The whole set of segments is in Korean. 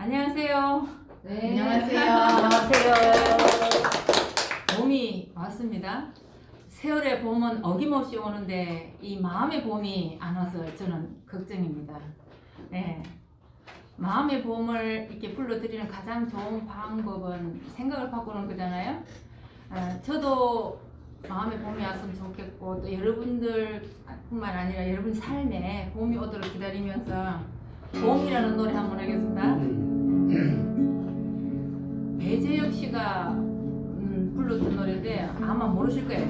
안녕하세요. 네. 안녕하세요. 안녕하세요. 봄이 왔습니다. 세월의 봄은 어김없이 오는데 이 마음의 봄이 안 와서 저는 걱정입니다. 네. 마음의 봄을 이렇게 불러드리는 가장 좋은 방법은 생각을 바꾸는 거잖아요. 저도 마음의 봄이 왔으면 좋겠고 또 여러분들뿐만 아니라 여러분 삶에 봄이 오도록 기다리면서 봄이라는 노래 한번 하겠습니다. 배재혁 씨가 불렀던 노래인데 아마 모르실 거예요.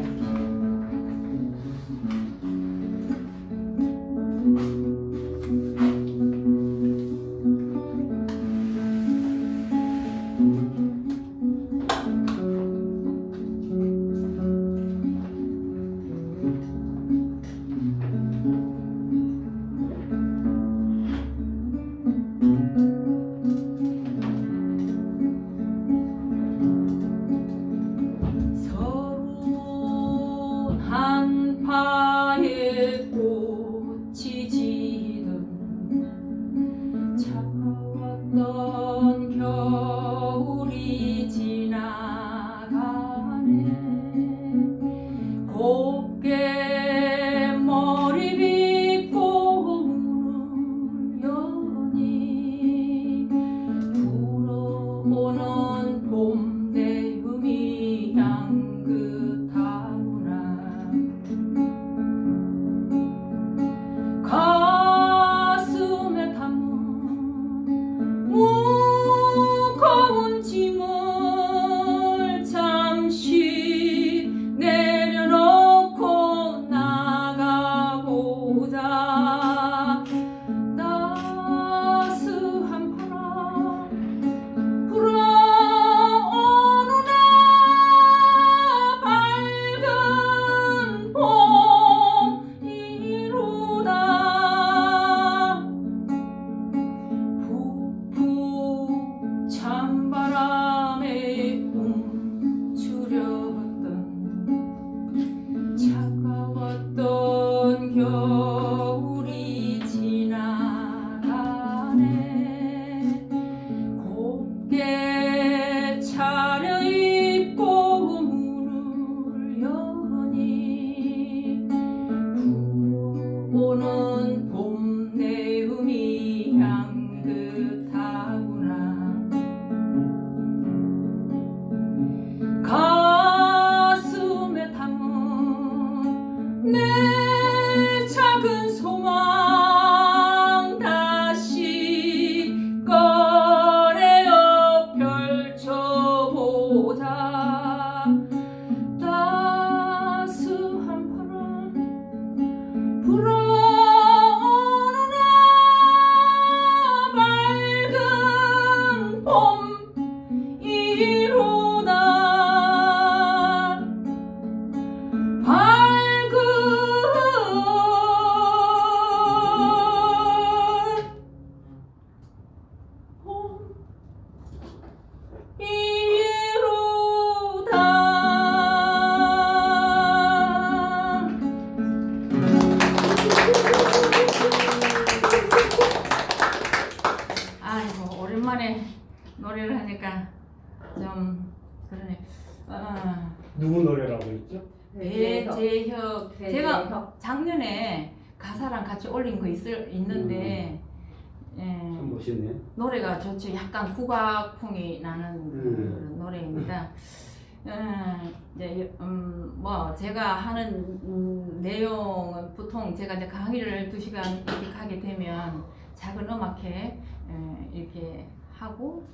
한파에 꽃이 지던 차가웠던 겨울이 지나가네. 곱게 머리 빗고 문을 여니 불어오는 봄 내음이 향긋하구나. 가슴에 담은 무거운 짐을 잠시 내려놓고 나가보자. 따스한 바람 불어오는 밝은 봄이로다. 푹푹 찬바람에 움츠렸던 차가웠던 겨울이 지나가네. 곱게 차려입고 문을 여니 불어오는 봄 내음이 향긋하구나. 가슴에 담은 내 작은 소망 다시 꺼내어 펼쳐보자. 따스한 바람 불어오는 밝은 봄이로다. 밝은 아이고 오랜만에 노래를 하니까 좀 그러네. 누구 노래라고 했죠? 배재혁. 제가 배재혁. 작년에 가사랑 같이 올린 거 있는데 참 멋있네. 노래가 좋죠. 약간 국악풍이 나는 그런 노래입니다. 이제 뭐 제가 하는 내용은 보통 제가 이제 강의를 2시간 이렇게 하게 되면 작은 음악회 이렇게 하고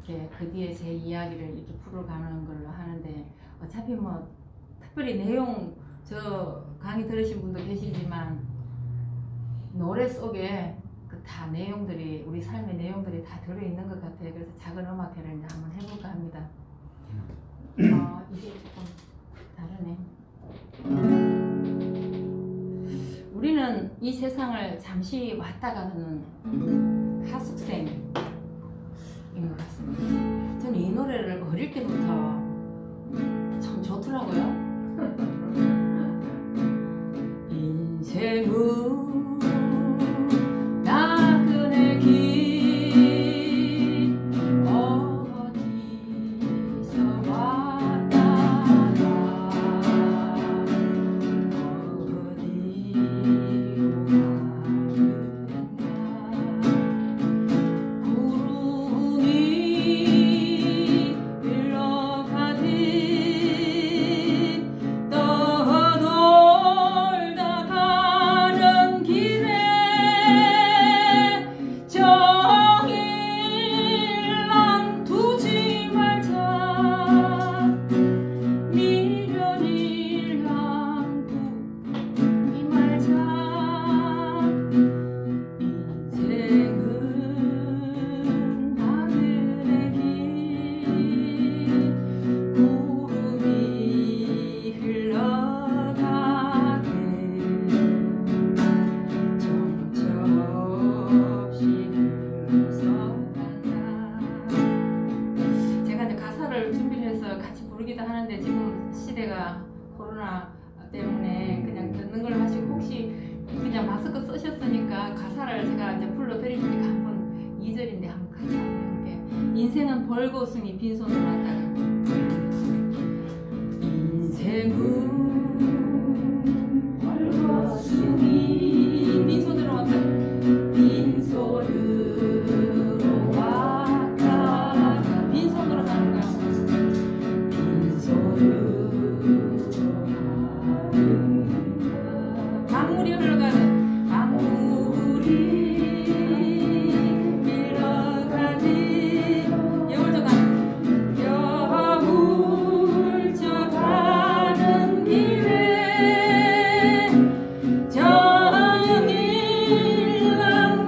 이렇게 그 뒤에 제 이야기를 이렇게 풀어가는 걸로 하는데 어차피 뭐 특별히 내용 저 강의 들으신 분도 계시지만 노래 속에 그 다 내용들이 우리 삶의 내용들이 다 들어있는 것 같아요. 그래서 작은 음악회를 이제 한번 해볼까 합니다. 이게 조금 다르네. 우리는 이 세상을 잠시 왔다 가는 하숙생인 것 같습니다. 저는 이 노래를 어릴 때부터 참 좋더라고요. 인생은 나그네 길 벌거숭이 빈손으로 왔다가 인생은 벌거숭이 빈손으로 왔다가 빈손으로 왔다가 빈손으로 가는 거야. 빈손으로 강물이 흘러가는 강물이 흘러가지 여울 져가는 길에 정일랑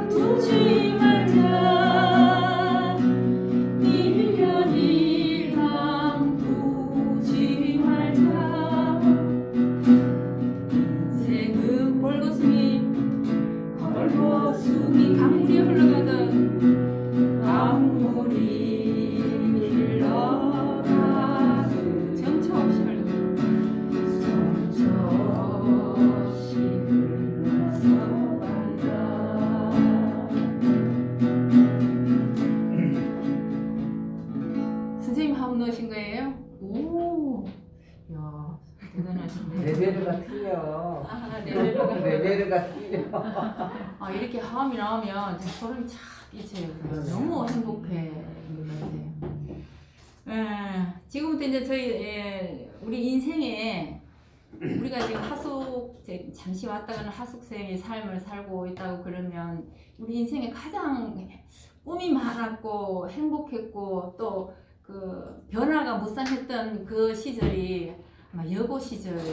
두지 말자 미련이랑 두지 말자 인생은 벌거숭이 강물이 흘러가던 강물이 흘러가던 정처 없이 흘러가던 정처 없이 흘러서 간다. 선생님 하고 넣으신 거예요? 오, 야 대단하신데. 레벨가 틀려. 아, 레벨가. 레벨가 틀려. 아, 이렇게 화음이 나오면 제 소름이 착 끼쳐요. 너무 행복해. 지금부터 이제 저희 우리 인생에 우리가 지금 잠시 왔다 가는 하숙생의 삶을 살고 있다고 그러면 우리 인생에 가장 꿈이 많았고 행복했고 또 그 변화가 무쌍했던 그 시절이 아마 여고 시절이지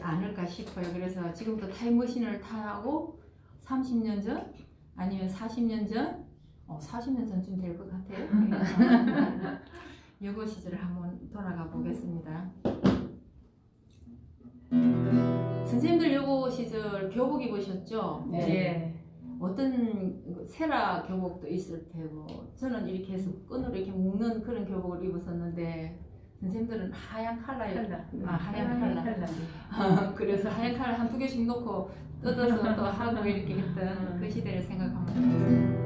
않을까 싶어요. 그래서 지금부터 타임머신을 타고 30년 전 아니면 40년 전 40년 전쯤 될 것 같아요. 여고 시절을 한번 돌아가 보겠습니다. 선생님들 여고 시절 교복 입으셨죠? 네. 어떤 세라 교복도 있을 테고 저는 이렇게 해서 끈으로 이렇게 묶는 그런 교복을 입었었는데 선생님들은 하얀 컬러예요. 하얀 컬러. 그래서 하얀 컬러 한두 개씩 놓고 뜯어서 또 하고 이렇게 했던 그 시대를 생각하면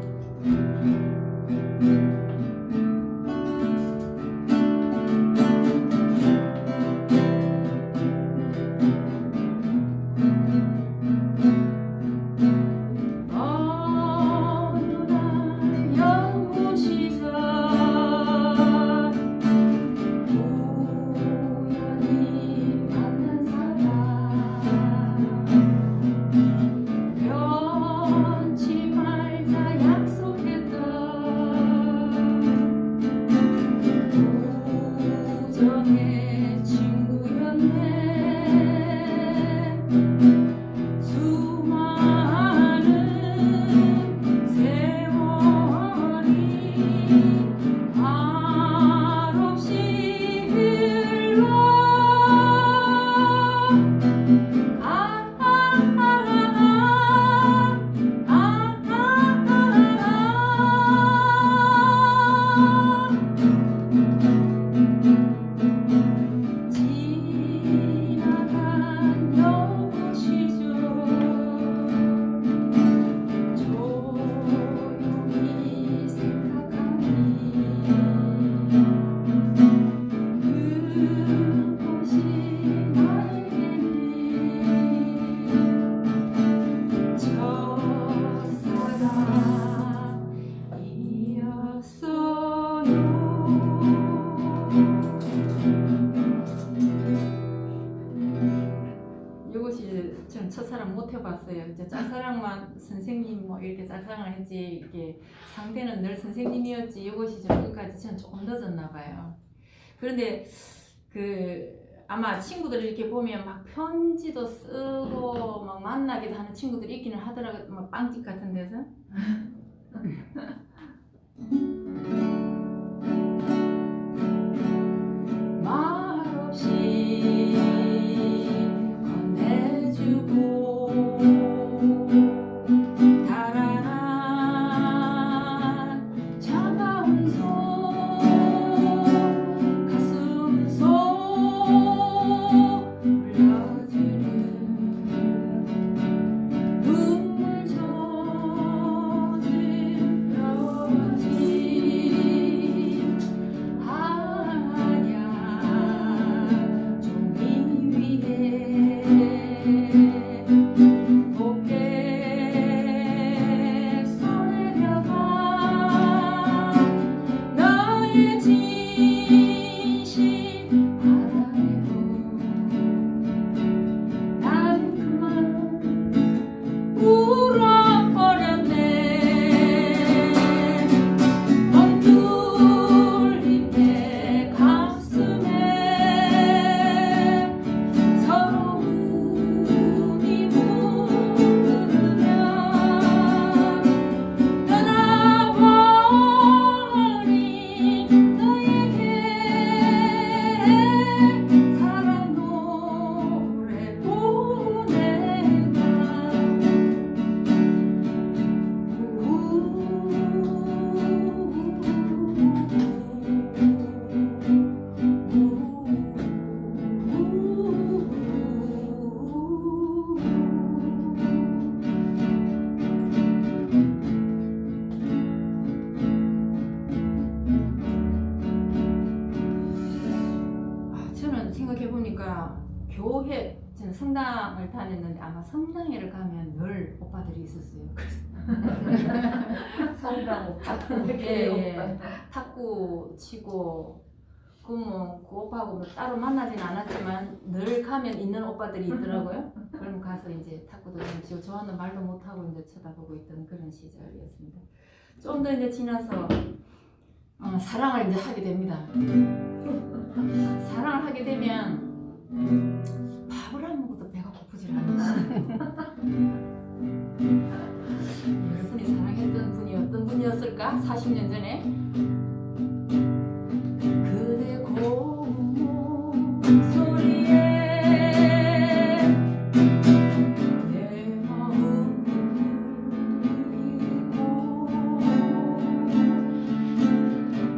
저는 첫사랑 못 해봤어요. 이제 짝사랑만 선생님 뭐 이렇게 짝사랑을 했지 이게 상대는 늘 선생님이었지. 요거 시절 끝까지 저는 조금 늦었나 봐요. 그런데 아마 친구들 이렇게 보면 막 편지도 쓰고 막 만나기도 하는 친구들이 있기는 하더라고요. 막 빵집 같은 데서. 말없이 건네주고 달아난 차가운 손 가슴 속 흘려주는 눈물 젖은 성당을 다녔는데 아마 성당에를 가면 늘 오빠들이 있었어요. 성당 오빠. 예, 탁구 치고 그 오빠하고 뭐 따로 만나진 않았지만 늘 가면 있는 오빠들이 있더라고요. 그럼 가서 이제 탁구도 좀 치고 저와는 말도 못하고 이제 쳐다보고 있던 그런 시절이었습니다. 좀 더 이제 지나서 사랑을 이제 하게 됩니다. 사랑을 하게 되면 밥을 안 먹어도 배가 고프질 않으시. 여러분이 사랑했던 분이 어떤 분이었을까? 40년 전에 그대 고운 목소리에 내 마음 울리고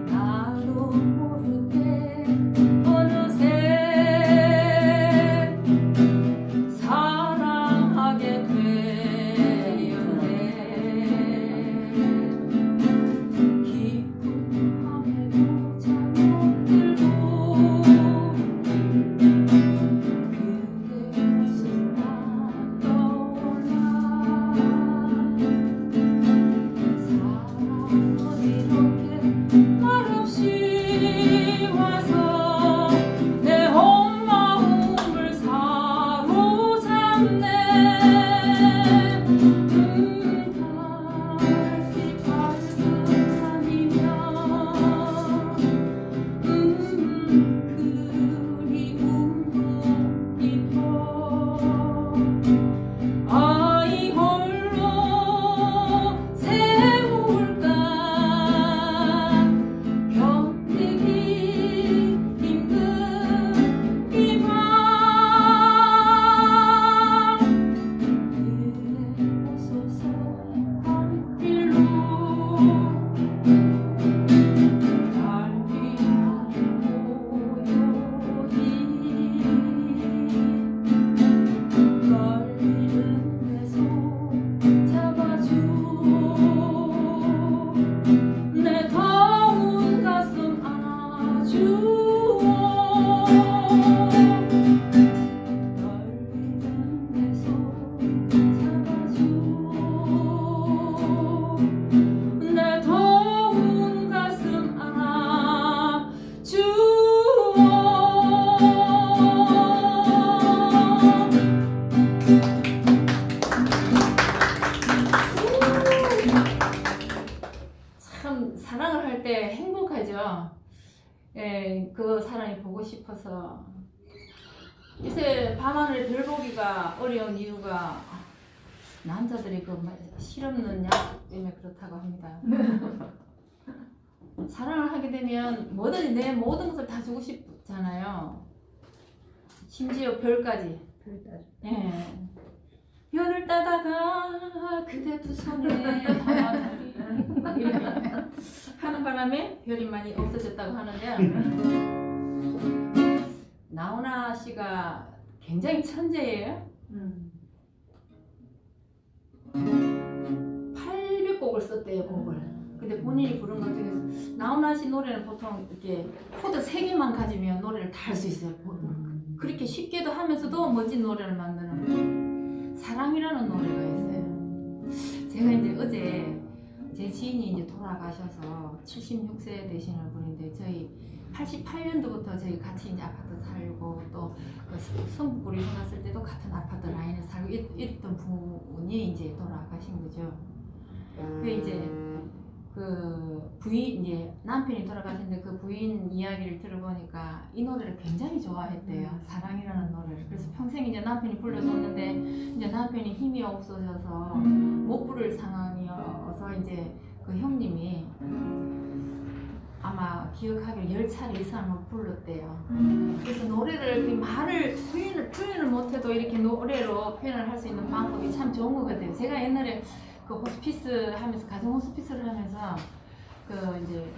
나도 모르게 어느새 사랑하게 되었네. 깊은 밤에도 잠 못 들고 그대 모습만 떠올라. 사랑은 이렇게 말없이 와서 내 온 마음을 사로잡네. 달빛 밝은 밤이면 그리움도 깊어. 아이 홀로 세울까 견디기 힘든 이 밤. 그대 오소서 밤길로 달빛하게 보여이 떨리는 내 손 잡아주오. 내 더운 가슴 안아주오. 떨리는 내 손 잡아주오. 내 더운 가슴 안아주오. 참 사랑을 할 때 행복하죠. 예, 그 사람이 보고 싶어서. 요새 밤하늘 별 보기가 어려운 이유가 남자들이 그 실없는 약 때문에 그렇다고 합니다. 사랑을 하게 되면 뭐든지 내 모든 것을 다 주고 싶잖아요. 심지어 별까지. 예. 별을 따다가 그대 두 손에 담아들이 이렇게 하는 바람에 별이 많이 없어졌다고 하는데, 나훈아 씨가 굉장히 천재예요. 800곡을 썼대요, 곡을. 근데 본인이 부른 것 중에서 나훈아 씨 노래는 보통 이렇게 코드 3개만 가지면 노래를 다 할 수 있어요. 그렇게 쉽게도 하면서도 멋진 노래를 만드는 사랑이라는 노래가 있어요. 제가 이제 어제 제 지인이 이제 돌아가셔서 76세 되시는 분인데, 저희 88년도부터 저희 같이 이제 아파트 살고 또 성북구리 살았을 때도 같은 아파트 라인에 살고 이랬던 분이 이제 돌아가신 거죠. 그 이제 그 부인, 이제 남편이 돌아가셨는데 그 부인 이야기를 들어보니까 이 노래를 굉장히 좋아했대요. 사랑이라는 노래를. 그래서 평생 이제 남편이 불러줬는데 이제 남편이 힘이 없어져서 못 부를 상황이어서 이제 그 형님이 아마 기억하기로 10차례 이상을 불렀대요. 그래서 노래를 말을 표현을 못해도 이렇게 노래로 표현을 할 수 있는 방법이 참 좋은 것 같아요. 제가 옛날에 그 호스피스 하면서, 가정 호스피스를 하면서 그 이제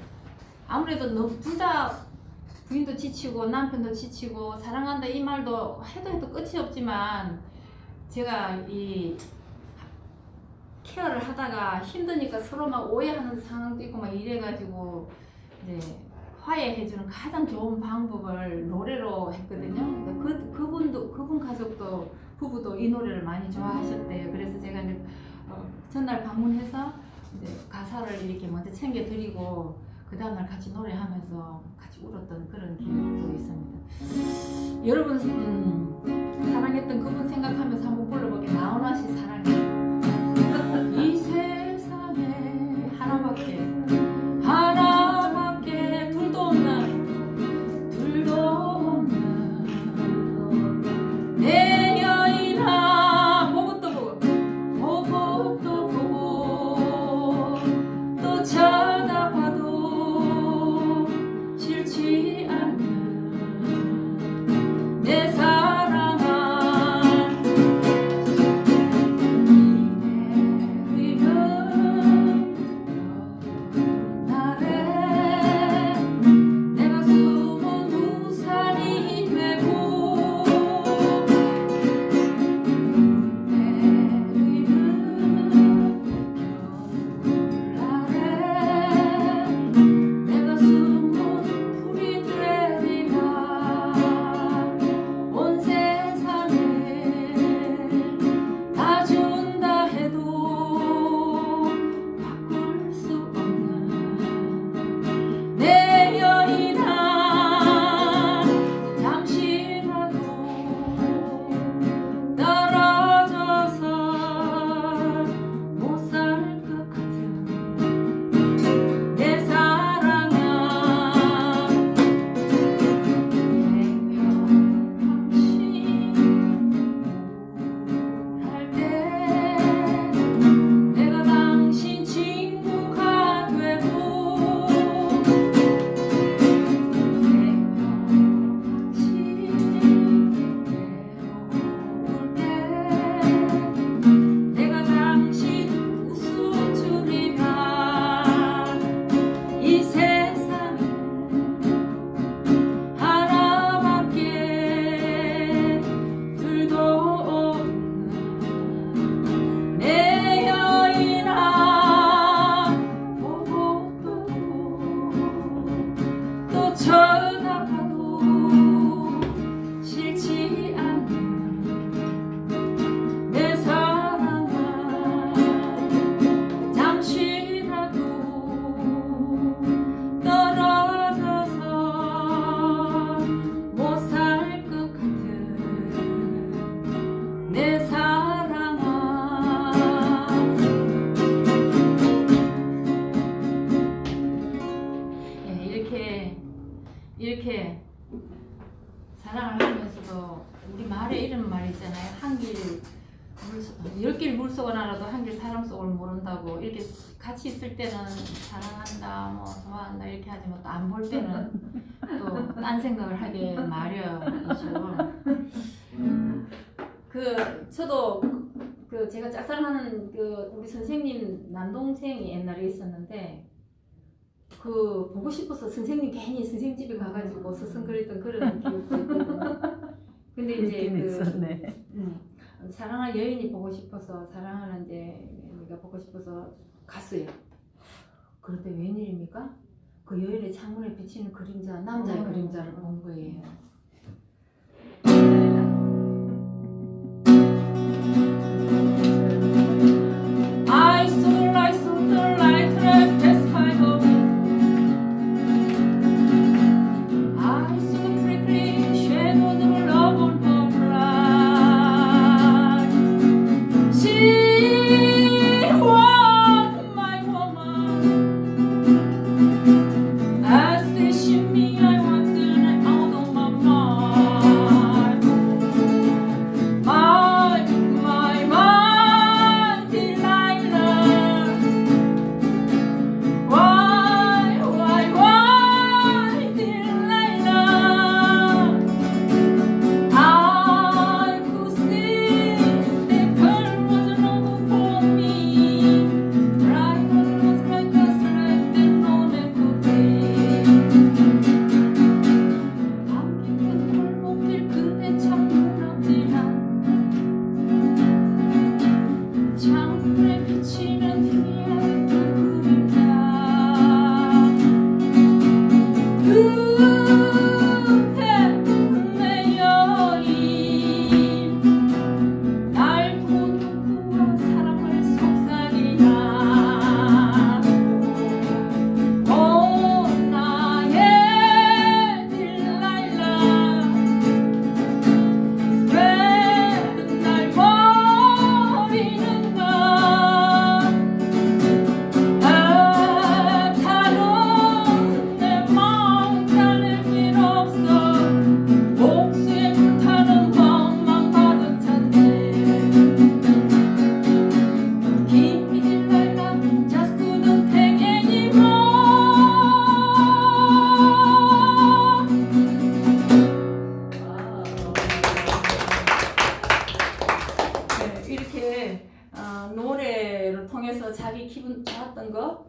아무래도 둘 다 부인도 지치고 남편도 지치고 사랑한다 이 말도 해도 끝이 없지만, 제가 이 케어를 하다가 힘드니까 서로 막 오해하는 상황도 있고 막 이래가지고 이제 화해해주는 가장 좋은 방법을 노래로 했거든요. 그분 가족도 부부도 이 노래를 많이 좋아하셨대요. 그래서 제가 이제 전날 방문해서 이제 가사를 이렇게 먼저 챙겨드리고 그 다음날 같이 노래하면서 같이 울었던 그런 기억도 있습니다. 여러분 사랑했던 그분 생각하면서 한번 불러볼게요. 나훈아 씨 사랑해. 이 세상에 하나밖에 둘도 없는 내 여인아 보고 또 보고 또 쳐다봐도 싫지 않는 내 사랑아 이렇게 사랑을 하면서도 우리 말에 이런 말 있잖아요. 열 길 물속은 알아도 한 길 사람 속을 모른다고. 이렇게 같이 있을 때는 사랑한다, 뭐 좋아한다 이렇게 하지만 또 안 볼 때는 또 딴 생각을 하게 마련이죠. 저도 제가 짝사랑하는 우리 선생님 남동생이 옛날에 있었는데 보고 싶어서 선생님 괜히 선생님 집에 가가지고 서성거렸던 그런 기억도 있거든요. 근데 이제 사랑할 여인이 보고 싶어서 사랑하는 내가 보고 싶어서 갔어요. 그런데 웬일입니까? 그 여인의 창문에 비치는 그림자, 남자의 그림자를 본 거예요. As they shimmy, I want to out of my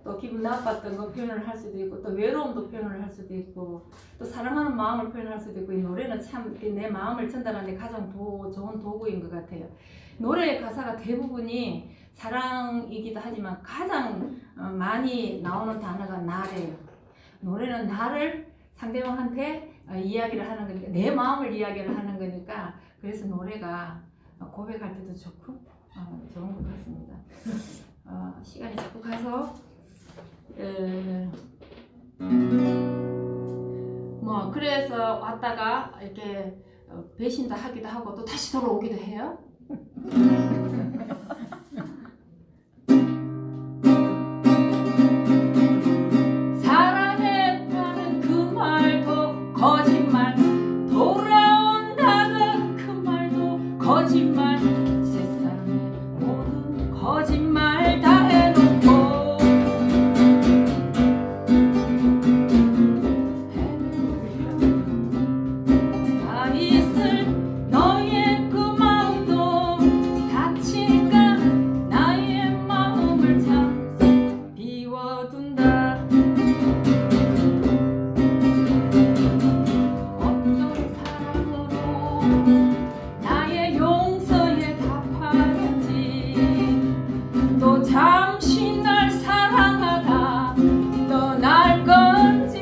또 기분 나빴던 거 표현을 할 수도 있고 또 외로움도 표현을 할 수도 있고 또 사랑하는 마음을 표현할 수도 있고 이 노래는 참 내 마음을 전달하는 데 가장 좋은 도구인 것 같아요. 노래의 가사가 대부분이 사랑이기도 하지만 가장 많이 나오는 단어가 나래요. 노래는 나를 상대방한테 이야기를 하는 거니까 내 마음을 이야기를 하는 거니까 그래서 노래가 고백할 때도 좋고 좋은 것 같습니다. 시간이 자꾸 가서 뭐 그래서 왔다가 이렇게 배신도 하기도 하고 또 다시 돌아오기도 해요. 사랑했다는 그 말도 거짓말, 돌아온다는 그 말도 거짓말, 세상의 모든 거짓말 다 해놓고 다 있을 너의 그 마음도 다칠까 나의 마음을 참 비워둔다. 어떤 사랑으로 나의 용서에 답하는지 또 잠시 날 사랑하다 떠날 건지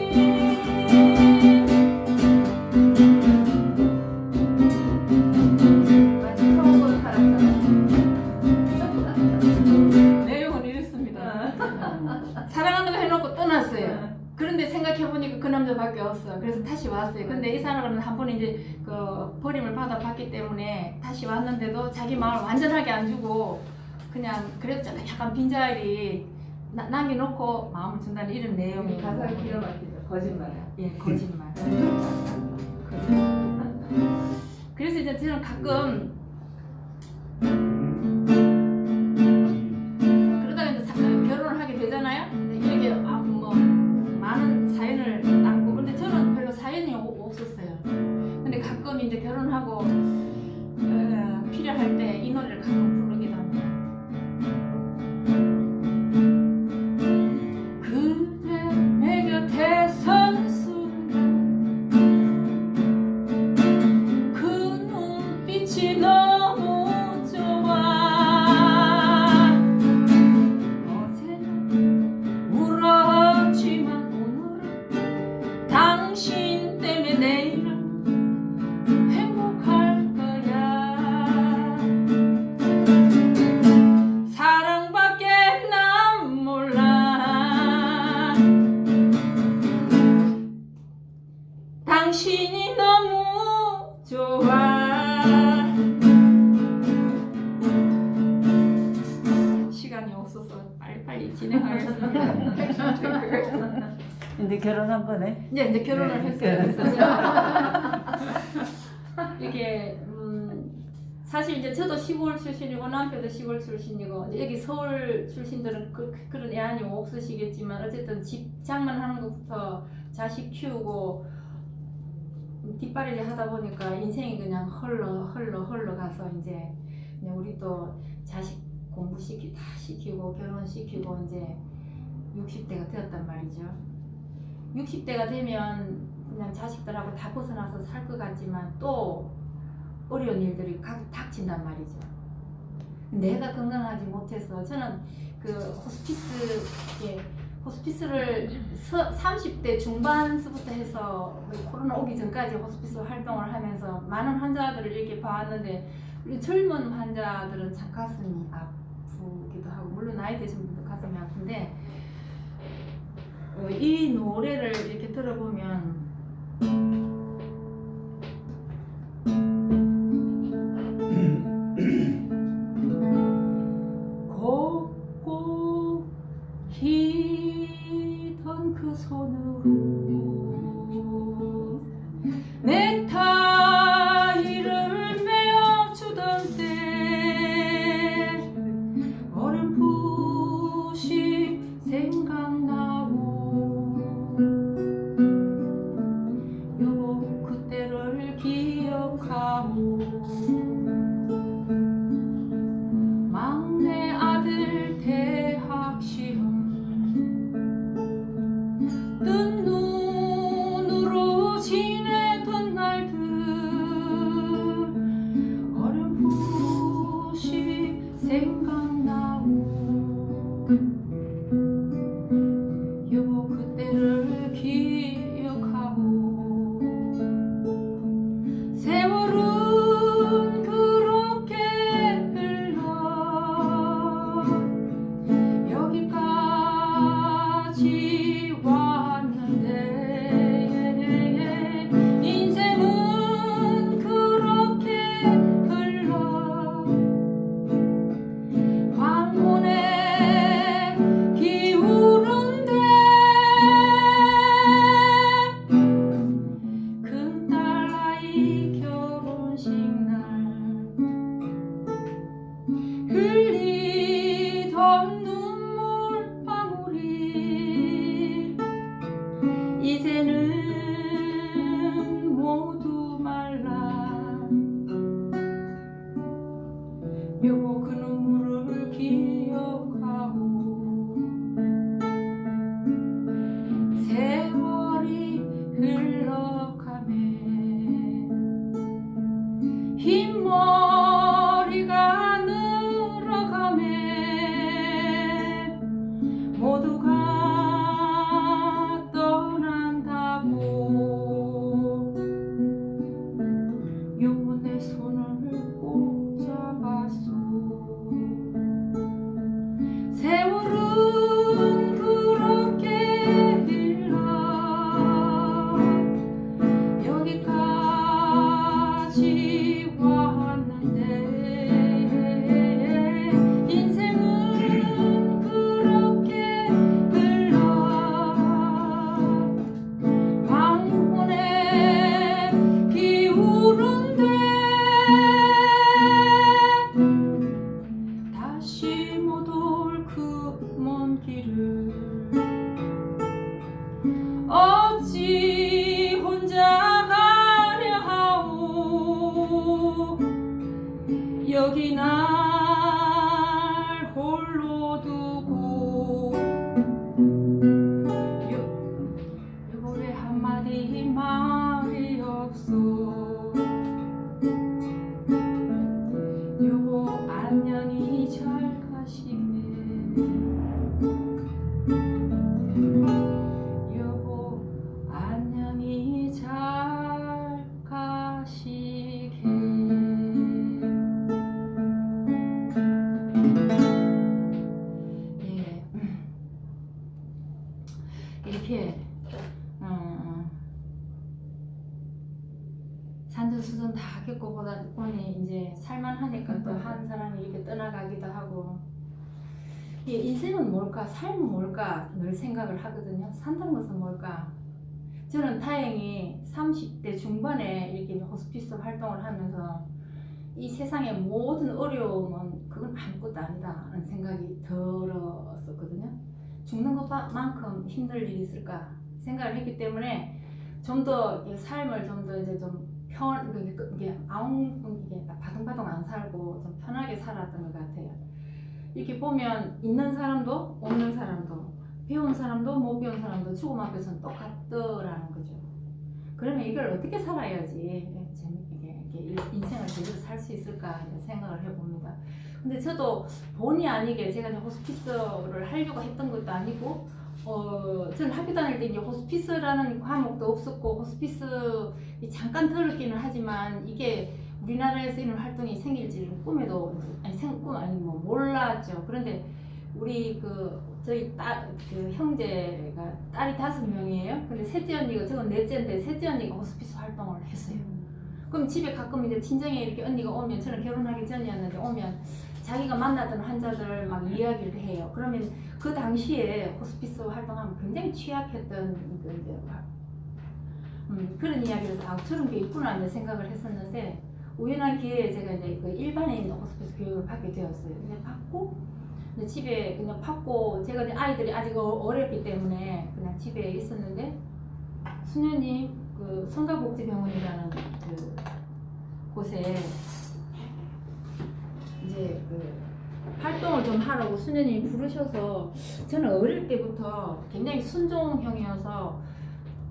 내용은 이렇습니다. 사랑하는 거 해놓고 떠났어요. 그런데 생각해보니까 그 남자밖에 없어. 그래서 다시 왔어요. 근데 이 사람은 한 번 이제 그 버림을 받아봤기 때문에 다시 왔는데도 자기 마음을 완전하게 안 주고 그냥 그래도 약간 빈자리 남겨놓고 마음을 준다는 이런 내용이 가사가 기가 막히죠. 거짓말이야. 예, 거짓말. 그래서 이제 저는 가끔 그러다가 이제 결혼을 하게 되잖아요. 이렇게 뭐 많은 사연을 남고 근데 저는 별로 사연이 없었어요. 근데 가끔 이제 결혼하고 필요할 때 이 노래를 가끔 부르기도 합니다. 그대 내 곁에 선 순간 그 눈빛이 너무 좋아. 어제는 울었지만 오늘은 당신 때문에 내일은 행복할 거야. 사랑밖에 난 몰라. 당신이 너무 좋아. 시간이 없어서 빨리빨리 진행하겠습니다. 근데 결혼한 거네. 이제 결혼을 네, 했어요. 그래서 이게 사실 이제 저도 시골 출신이고 남편도 시골 출신이고 이제 여기 서울 출신들은 그런 애환이 없으시겠지만 어쨌든 직장만 하는 것부터 자식 키우고 뒷바라지 하다 보니까 인생이 그냥 흘러 가서 이제 그냥 우리 또 자식 다 시키고 결혼시키고 이제 60대가 되었단 말이죠. 60대가 되면 그냥 자식들하고 다 벗어나서 살 것 같지만 또 어려운 일들이 닥친단 말이죠. 내가 건강하지 못해서 저는 그 호스피스를 30대 중반서부터 해서 코로나 오기 전까지 호스피스 활동을 하면서 많은 환자들을 이렇게 봐왔는데 우리 젊은 환자들은 참 가슴이 아프기도 하고 물론 나이 드신 분도 가슴이 아픈데 이 노래를 이렇게 들어보면 곱고 희던 그 손으로 넥타이를 메어주던 때 어렴풋이 생각나고 이렇게 산전수전 다 겪고 보다 보니 이제 살만하니까 또 한 사람이 이렇게 떠나가기도 하고 이 인생은 뭘까? 삶은 뭘까? 늘 생각을 하거든요. 산다는 것은 뭘까? 저는 다행히 30대 중반에 이렇게 호스피스 활동을 하면서 이 세상의 모든 어려움은 그건 아무것도 아니다 라는 생각이 들었었거든요. 죽는 것만큼 힘들 일이 있을까 생각을 했기 때문에 좀 더 삶을 좀 더 이제 좀 이게 바둥바둥 안 살고 좀 편하게 살았던 것 같아요. 이렇게 보면 있는 사람도 없는 사람도 배운 사람도 못 배운 사람도 죽음 앞에서는 똑같더라는 거죠. 그러면 이걸 어떻게 살아야지 재밌게 인생을 제대로 살 수 있을까 생각을 해봅니다. 근데 저도 본의 아니게 제가 이제 호스피스를 하려고 했던 것도 아니고 저는 학교 다닐 때 이제 호스피스라는 과목도 없었고 호스피스 잠깐 들었기는 하지만 이게 우리나라에서 이런 활동이 생길지는 꿈에도 뭐 몰랐죠. 그런데 우리 저희 형제가 딸이 5명이에요. 근데 셋째 언니가 저건 넷째인데 셋째 언니가 호스피스 활동을 했어요. 그럼 집에 가끔 이제 친정에 이렇게 언니가 오면 저는 결혼하기 전이었는데 오면 자기가 만나던 환자들 막 이야기를 해요. 그러면 그 당시에 호스피스 활동하면 굉장히 취약했던 그런 이야기를 해서 저런 게 있구나 이제 생각을 했었는데 우연한 기회에 제가 이제 그 일반인 호스피스 교육을 받게 되었어요. 그냥 받고 이제 집에 그냥 받고 제가 이제 아이들이 아직 어렸기 때문에 그냥 집에 있었는데 수녀님 그 성가복지병원이라는 그 곳에 이제 활동을 좀 하라고 수녀님이 부르셔서 저는 어릴 때부터 굉장히 순종형이어서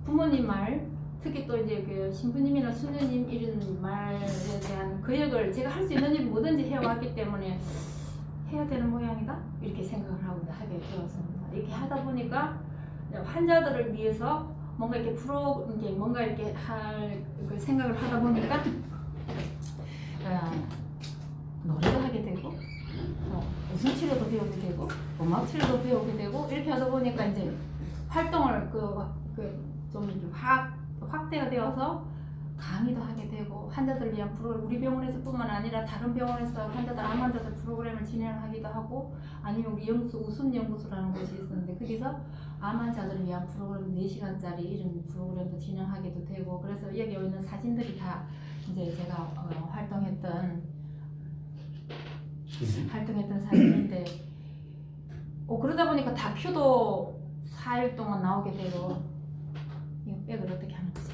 부모님 말 특히 또 이제 그 신부님이나 수녀님 이런 말에 대한 거역을 제가 할 수 있는 일 뭐든지 해왔기 때문에 해야 되는 모양이다 이렇게 생각을 하게 되었습니다. 이렇게 하다 보니까 환자들을 위해서 뭔가 이렇게 뭔가 이렇게 할 생각을 하다 보니까 노래도 하게 되고 웃음 치료도 배우게 되고 음악 치료도 배우게 되고 이렇게 하다 보니까 이제 활동을 좀 확대가 되어서 강의도 하게 되고 환자들을 위한 프로그램 우리 병원에서뿐만 아니라 다른 병원에서 암 환자들 프로그램을 진행하기도 하고 아니면 우리 연구소 웃음연구소라는 곳이 있었는데 거기서 암 환자들을 위한 프로그램 4시간짜리 이런 프로그램도 진행하기도 되고 그래서 여기 있는 사진들이 다 이제 제가 활동했던 사진인데 그러다 보니까 다큐도 4일 동안 나오게 되고 이거 백을 어떻게 하는 거지?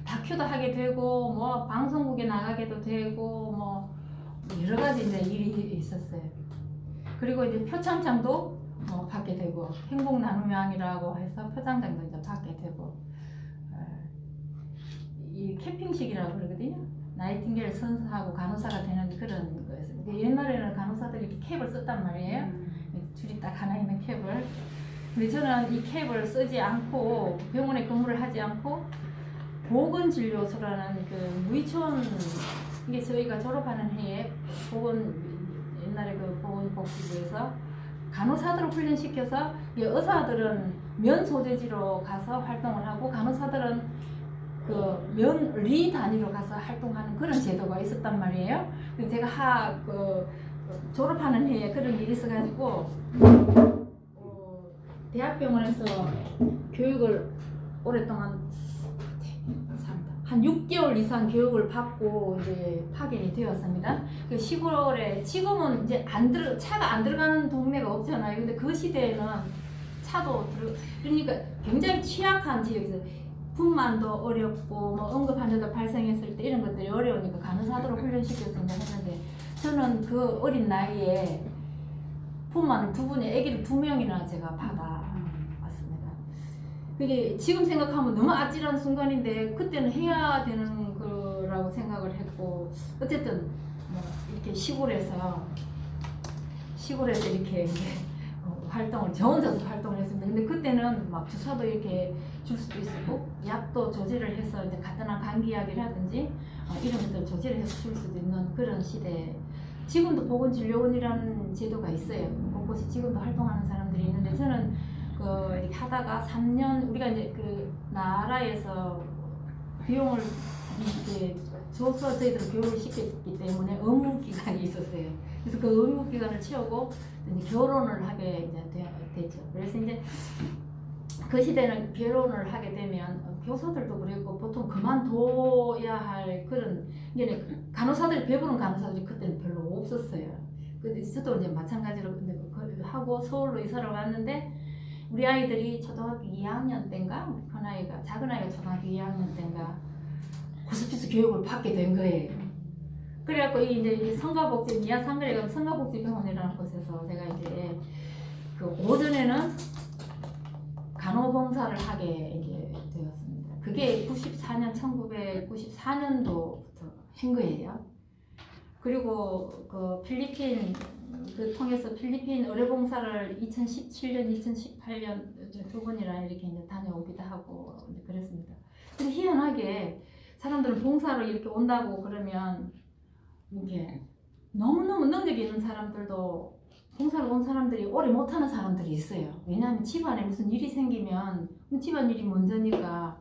다큐도 하게 되고 뭐 방송국에 나가게도 되고 뭐 여러 가지 이제 일이 있었어요. 그리고 이제 표창장도 받게 되고 행복 나눔양이라고 해서 표창장도 이제 받게 되고 이 캠핑식이라고 그러거든요. 나이팅게일 선사하고 간호사가 되는 그런 거였어요. 옛날에는 간호사들이 이렇게 캡을 썼단 말이에요. 줄이 딱 하나 있는 캡을. 근데 저는 이 캡을 쓰지 않고 병원에 근무를 하지 않고 보건진료소라는 그 무의촌 이게 저희가 졸업하는 해에 옛날에 그 보건복지부에서 간호사들을 훈련시켜서 의사들은 면 소재지로 가서 활동을 하고 간호사들은 그 면리 단위로 가서 활동하는 그런 제도가 있었단 말이에요. 제가 졸업하는 해에 그런 일이 있어가지고 대학병원에서 교육을 오랫동안 한 6개월 이상 교육을 받고 이제 파견이 되었습니다. 그 시골에 지금은 이제 차가 안 들어가는 동네가 없잖아요. 근데 그 시대에는 그러니까 굉장히 취약한 지역에서 분만도 어렵고 뭐 응급 환자들 발생했을 때 이런 것들이 어려우니까 간호사들을 훈련시켜서 이제 했는데 저는 그 어린 나이에 분만을 2분의 아기를 2명이나 제가 받아왔습니다. 그게 지금 생각하면 너무 아찔한 순간인데 그때는 해야 되는 거라고 생각을 했고 어쨌든 뭐 이렇게 시골에서 이렇게 이제 활동을 저 혼자서 활동을 했습니다. 근데 그때는 막 주사도 이렇게 줄 수도 있었고 약도 조제를 해서 이제 간단한 감기약이라든지 이런 것들 조제를 해서 줄 수도 있는 그런 시대. 지금도 보건진료원이라는 제도가 있어요. 곳곳이 지금도 활동하는 사람들이 있는데 저는 이렇게 하다가 3년 우리가 이제 그 나라에서 비용을 이렇게 줘서 저희들 교육을 시켰기 때문에 의무 기간이 있었어요. 그래서 그 의무 기간을 채우고 이제 결혼을 하게 이제 됐죠. 그래서 이제 그 시대는 결혼을 하게 되면 교사들도 그랬고 보통 그만둬야 할 그런 이게 간호사들이 배부른 간호사들이 그때는 별로 없었어요. 근데 저도 이제 마찬가지로 근데 하고 서울로 이사를 왔는데 우리 아이들이 초등학교 2학년 때인가 큰 아이가 작은 아이가 초등학교 2학년 때인가 호스피스 교육을 받게 된 거예요. 그래갖고 이제 성가복지 미아 상거래 가면 성가복지병원이라는 곳에서 제가 이제 그 오전에는 간호봉사를 하게 이제 되었습니다. 그게 1994년도부터 한 거예요. 그리고 그 필리핀 그 통해서 필리핀 의료봉사를 2017년, 2018년 두 번이나 이렇게 이제 다녀오기도 하고 이제 그랬습니다. 근데 희한하게 사람들은 봉사로 이렇게 온다고 그러면 이게 너무너무 능력이 있는 사람들도 봉사를 온 사람들이 오래 못하는 사람들이 있어요. 왜냐하면 집안에 무슨 일이 생기면 집안 일이 먼저니까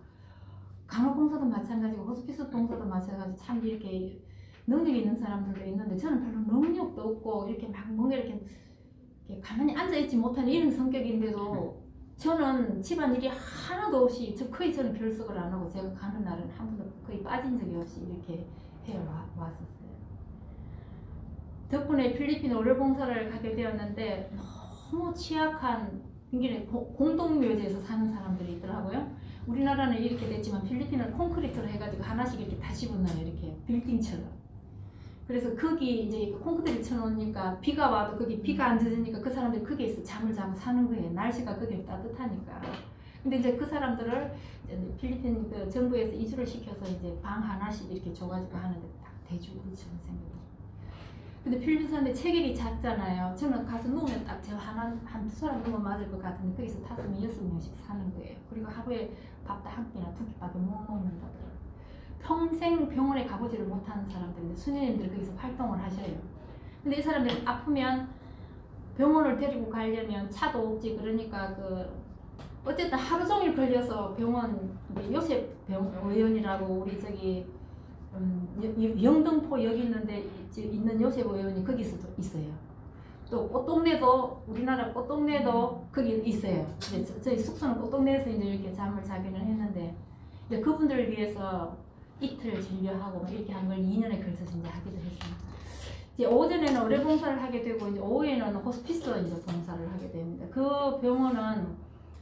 간호봉사도 마찬가지고 호스피스 봉사도 마찬가지고 참 이렇게 능력이 있는 사람들도 있는데 저는 별로 능력도 없고 이렇게 막 뭔가 이렇게 가만히 앉아있지 못하는 이런 성격인데도 저는 집안일이 하나도 없이 거의 저는 결석을 안 하고 제가 가는 날은 한 번도 거의 빠진 적이 없이 이렇게 해왔었어요. 덕분에 필리핀 의료봉사를 가게 되었는데 너무 취약한 공동묘지에서 사는 사람들이 있더라고요. 우리나라는 이렇게 됐지만 필리핀은 콘크리트로 해가지고 하나씩 이렇게 다 집어넣어요. 이렇게 빌딩처럼. 그래서 거기 이제 콘크리트 쳐놓으니까 비가 와도 거기 비가 안 젖으니까 그 사람들이 거기에서 잠을 자고 사는 거예요. 날씨가 거기 따뜻하니까. 근데 이제 그 사람들을 필리핀 그 정부에서 이주를 시켜서 이제 방 하나씩 이렇게 줘가지고 하는데 딱 대주부처럼 생겼어요. 근데 필리핀 사람들 체격이 작잖아요. 저는 가서 누우면 딱 저 한두 사람 누우면 맞을 것 같은데 거기서 5명, 6명씩 사는 거예요. 그리고 하루에 밥도 한 끼나 두 끼밖에 못 먹는다더라고요. 평생 병원에 가보지를 못하는 사람들인데 수녀님들 거기서 활동을 하셔요. 근데 이 사람들이 아프면 병원을 데리고 가려면 차도 없지. 그러니까 어쨌든 하루 종일 걸려서 병원 요셉 의원이라고 우리 저기 영등포 여기 있는 요셉 의원이 거기서도 있어요. 또 꽃동네도 우리나라 꽃동네도 거기 있어요. 저희 숙소는 꽃동네에서 이제 이렇게 잠을 자기는 했는데 이제 그분들을 위해서 이틀 진료하고 이렇게 한 걸 2년에 걸쳐서 이제 하기도 했습니다. 이제 오전에는 의료봉사를 하게 되고 이제 오후에는 호스피스 이제 봉사를 하게 됩니다. 그 병원은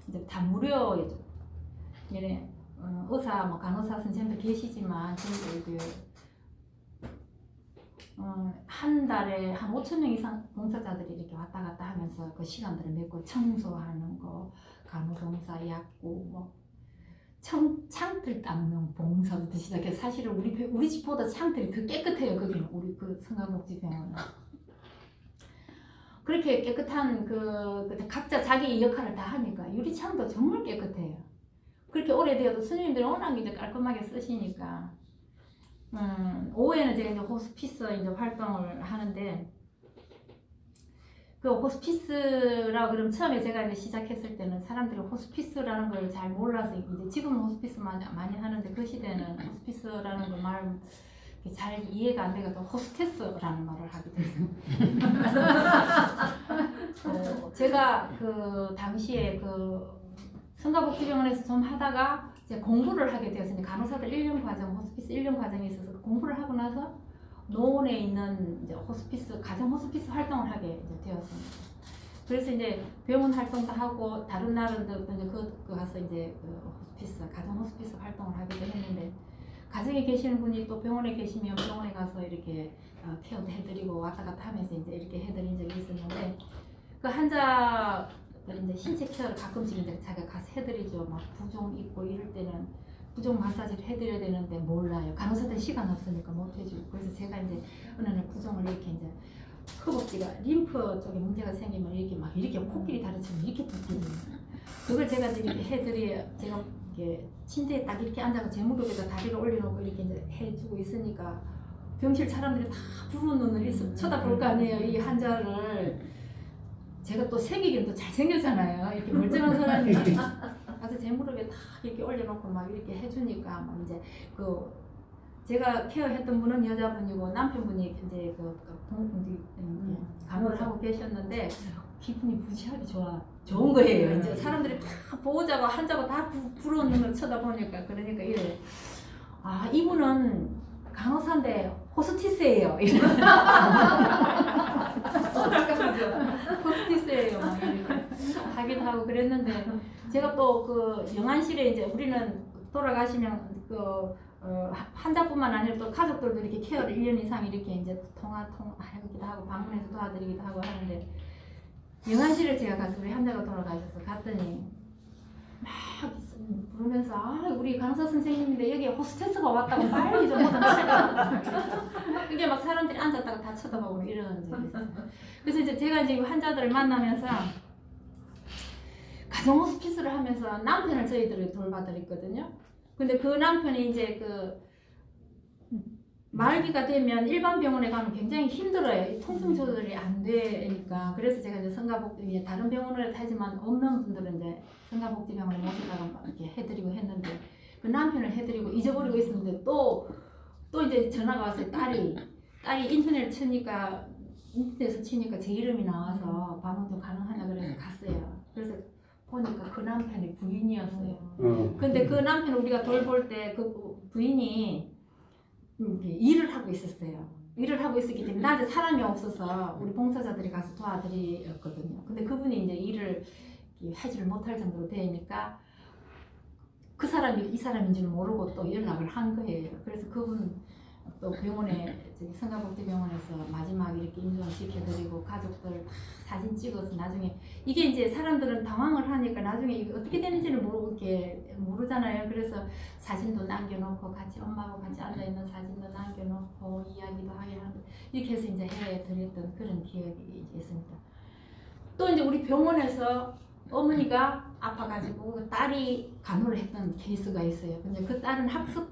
이제 다 무료예요. 이래 의사, 간호사 선생님도 계시지만 저희들 한 달에 한 5,000명 이상 봉사자들이 이렇게 왔다 갔다 하면서 그 시간들을 메고 청소하는 거, 간호봉사, 약국, 창틀 닦는 봉사부터 시작해서 사실은 우리 집보다 창틀이 더 깨끗해요. 거기는 우리 그 성가복지병원은. 그렇게 깨끗한 각자 자기 역할을 다 하니까 유리창도 정말 깨끗해요. 그렇게 오래되어도 스님들이 워낙 이제 깔끔하게 쓰시니까 오후에는 제가 이제 호스피스 이제 활동을 하는데 그 호스피스라고 그럼 처음에 제가 이제 시작했을 때는 사람들이 호스피스라는 걸 잘 몰라서 이제 지금은 호스피스 많이 하는데 그 시대는 호스피스라는 걸 말 잘 이해가 안 돼가지고 호스테스라는 말을 하게 됐어요. 제가 그 당시에 그 성가복지병원에서 좀 하다가 이제 공부를 하게 되었습니다. 간호사들 1년 과정, 호스피스 1년 과정에 있어서 공부를 하고 나서 노원에 있는 이제 호스피스, 가정 호스피스 활동을 하게 이제 되었습니다. 그래서 이제 병원 활동도 하고 다른 날은도 이제 그 가서 이제 호스피스, 가정 호스피스 활동을 하기도 했는데 가정에 계시는 분이 또 병원에 계시면 병원에 가서 이렇게 케어도 해드리고 왔다 갔다 하면서 이제 이렇게 해드린 적이 있었는데 그 환자 이제 신체 케어를 가끔씩 이제 자기가 가서 해드리죠. 막 부종 있고 이럴 때는 부종 마사지를 해드려야 되는데 몰라요. 간호사들 시간 없으니까 못 해주고 그래서 제가 이제 어느 날 부종을 이렇게 이제 허벅지가 림프 쪽에 문제가 생기면 이렇게 코끼리 다리처럼 이렇게 붓거든요. 그걸 제가 이렇게 해드려야 제가 이렇게 침대에 딱 이렇게 앉아서 제 무릎에다 다리를 올려놓고 이렇게 이제 해주고 있으니까 병실 사람들이 다 부른 눈을 쳐다볼 거 아니에요. 이 환자를. 제가 또 새기긴 또 잘생겼잖아요. 이렇게 멀쩡한 사람이 가서 제 무릎에 딱 이렇게 올려놓고 막 이렇게 해주니까 막 이제 그 제가 케어했던 분은 여자분이고 남편분이 이제 간호를 하고 계셨는데 기분이 무지하게 좋은 거예요. 이제 사람들이 다 보호자가 환자가 다 부러운 눈으로 쳐다보니까 그러니까 이래. 아 이분은 간호사인데 호스티스예요. 호스티스예요. 막 이렇게 하기도 하고 그랬는데 제가 또 그 영안실에 이제 우리는 돌아가시면 그 환자뿐만 아니라 또 가족들도 이렇게 케어를 1년 이상 이렇게 이제 통화하기도 하고 방문해서 도와드리기도 하고 하는데 영안실에 제가 가서 우리 환자가 돌아가셔서 갔더니 막 부르면서 아 우리 간호사 선생님인데 여기 호스테스가 왔다고 빨리 좀 오던가 이게 막 사람들이 앉았다가 다 쳐다보고 이러는 적이 있어요. 그래서 이제 제가 이제 환자들을 만나면서 가정 호스피스를 하면서 남편을 저희들이 돌봐드렸거든요. 근데 그 남편이 이제 그 말기가 되면 일반 병원에 가면 굉장히 힘들어요. 통증 조절이 안 되니까. 그래서 제가 이제 성가복지 다른 병원을 하지만 없는 분들은 이제 성가복지병원에 모시다가 이렇게 해드리고 했는데 그 남편을 해드리고 잊어버리고 있었는데 또 이제 전화가 왔어요. 딸이 인터넷 치니까 인터넷에서 치니까 제 이름이 나와서 방송 좀 가능하냐 그래서 갔어요. 그래서 보니까 그 남편이 부인이었어요. 근데 그 남편 우리가 돌볼 때 그 부인이 일을 하고 있었어요. 일을 하고 있었기 때문에 낮에 사람이 없어서 우리 봉사자들이 가서 도와드렸거든요. 근데 그분이 이제 일을 하지를 못할 정도로 되니까 그 사람이 이 사람인지는 모르고 또 연락을 한 거예요. 그래서 그분 또 병원에 성가복지병원에서 마지막 이렇게 임종시켜드리고 가족들 사진 찍어서 나중에 이게 이제 사람들은 당황을 하니까 나중에 이게 어떻게 되는지는 모르잖아요. 그래서 사진도 남겨놓고 같이 엄마하고 같이 앉아있는 사진도 남겨놓고 이야기도 하게 하는데 이렇게 해서 이제 해드렸던 그런 기억이 있습니다. 또 이제 우리 병원에서 어머니가 아파가지고 딸이 간호를 했던 케이스가 있어요. 근데 그 딸은 학습